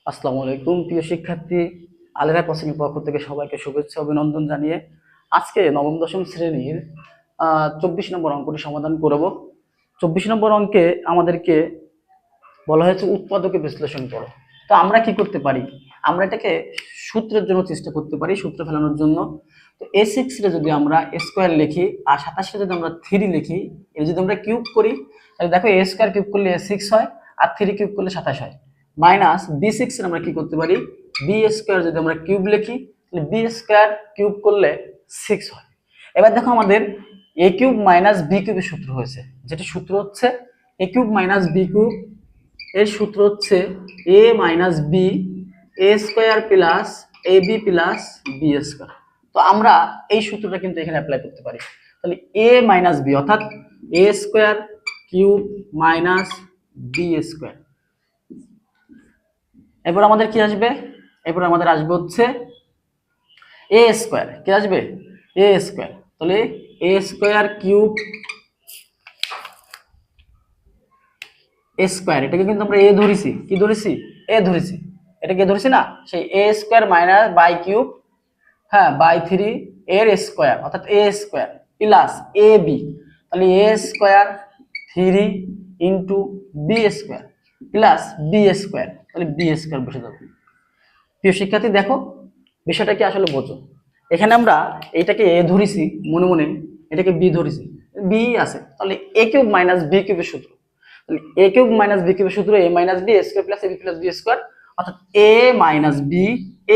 আসসালামু আলাইকুম প্রিয় শিক্ষার্থী। আলেরা কোচিংয়ের পক্ষ থেকে সবাইকে শুভেচ্ছা অভিনন্দন জানিয়ে আজকে নবম দশম শ্রেণীর 24 নম্বর অঙ্কটি সমাধান করব। 24 নম্বর অঙ্কে আমাদেরকে বলা হয়েছে উৎপাদকে বিশ্লেষণ করো। তো আমরা কি করতে পারি? আমরা এটাকে সূত্রের জন্য চেষ্টা করতে পারি, সূত্র ফেলানোর জন্য। তো a6 রে যদি আমরা স্কোয়ার লিখি আর 27 রে যদি আমরা 3 লিখি, এর যদি আমরা কিউব করি তাহলে দেখো a স্কোয়ার কিউব করলে a6 হয় আর 3 কিউব করলে 27 হয়। মাইনাস b6 এর আমরা কি করতে পারি, b স্কোয়ার যদি আমরা কিউব লিখি তাহলে b স্কোয়ার কিউব করলে 6 হয়। এবার দেখো আমাদের a কিউব মাইনাস b কিউবের সূত্র হয়েছে, যেটি সূত্র হচ্ছে a cube minus b cube, এর সূত্র হচ্ছে a minus b a square plus A b plus B square. তো আমরা এই সূত্রটা কিন্তু এখানে অ্যাপ্লাই করতে পারি। তাহলে a মাইনাস বি অর্থাৎ A square cube minus B square. এরপর আমাদের কি আসবে? এরপর আমাদের আসবে হচ্ছে এ স্কোয়ার। কি আসবে? এ স্কোয়ার। তাহলে এ স্কোয়ার কিউব স্কোয়ার, এটাকে কিন্তু আমরা এ ধরেছি। কি ধরেছি? এ ধরেছি। এটাকে ধরেছি না, সেই A square minus by cube, হ্যাঁ, বাই 3 এর স্কোয়ার অর্থাৎ A square plus A B. তাহলে A square 3 into B square plus B square. তাহলে বি স্কোয়ার বসে যাবে। প্রিয় শিক্ষার্থী, দেখো বিষয়টা কি আসলে বোঝো। এখানে আমরা এইটাকে এ ধরেছি মনে মনে, এটাকে বি ধরেছি, বি আছে। তাহলে এ কিউব মাইনাস বি কিউবের সূত্র, তাহলে এ কিউব মাইনাস বি কিউবের সূত্র এ মাইনাস বি স্কোয়ার প্লাস এ বি প্লাস বি স্কোয়ার অর্থাৎ এ মাইনাস বি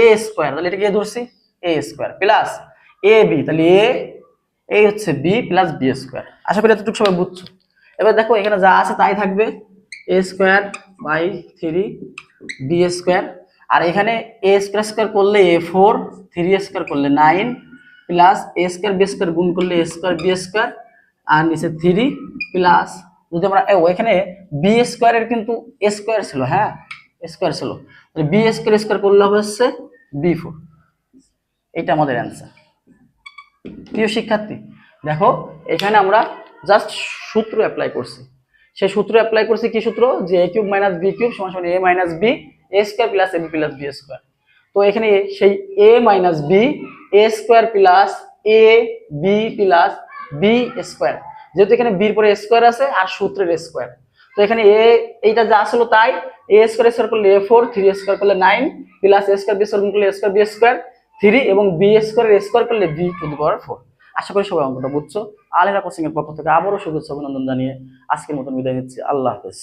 এ স্কোয়ার। তাহলে এটাকে এ ধরছি, এ স্কোয়ার প্লাস এ বি, তাহলে এ হচ্ছে বি প্লাস বি স্কোয়ার। আশা করি এতটুকু সবাই বুঝছো। এবার দেখো এখানে যা আছে তাই থাকবে, এ স্কোয়ার বাই 3 বি স্কোয়ার, আর এখানে এ স্কোয়ার স্কোয়ার করলে a4, 3 স্কোয়ার করলে 9 প্লাস এ স্কোয়ার বি স্কোয়ার গুণ করলে এ স্কোয়ার বি স্কোয়ার আর নিচে 3 প্লাস, যদি আমরা এখানে বি স্কোয়ারের কিন্তু স্কোয়ার ছিল, হ্যাঁ স্কোয়ার ছিল, তাহলে বি স্কোয়ার স্কোয়ার করলে হবে হচ্ছে b4। এটা আমাদের অ্যান্সার। প্রিয় শিক্ষার্থী, দেখো এখানে আমরা জাস্ট সূত্র অ্যাপ্লাই করছি। সেই সূত্র অ্যাপ্লাই করছি, কি সূত্র? যে a cube minus b cube সমান সমান a minus b a square plus A b plus B square. তো এখানে সেই a minus b a square plus A b plus B square, যেহেতু এখানে বির পরে স্কোয়ার আছে আর সূত্রের স্কোয়ার, তো এখানে এইটা যা আসলো তাই, এ স্কোয়ার স্কোয়ার করলে a4, 3 স্কোয়ার করলে 9 প্লাস এ স্কোয়ার বি স্কোয়ার গুণ করলে এ স্কোয়ার বি স্কোয়ার 3 এবং বি স্কোয়ার স্কোয়ার করলে বি টু দি পাওয়ার 4। আশা করি সবাই অঙ্কটা বুঝছো। আলেরা কোচিং এর পক্ষ থেকে আবারও শুভেচ্ছা অভিনন্দন জানিয়ে আজকের মতন বিদায় নিচ্ছি। আল্লাহ হাফেজ।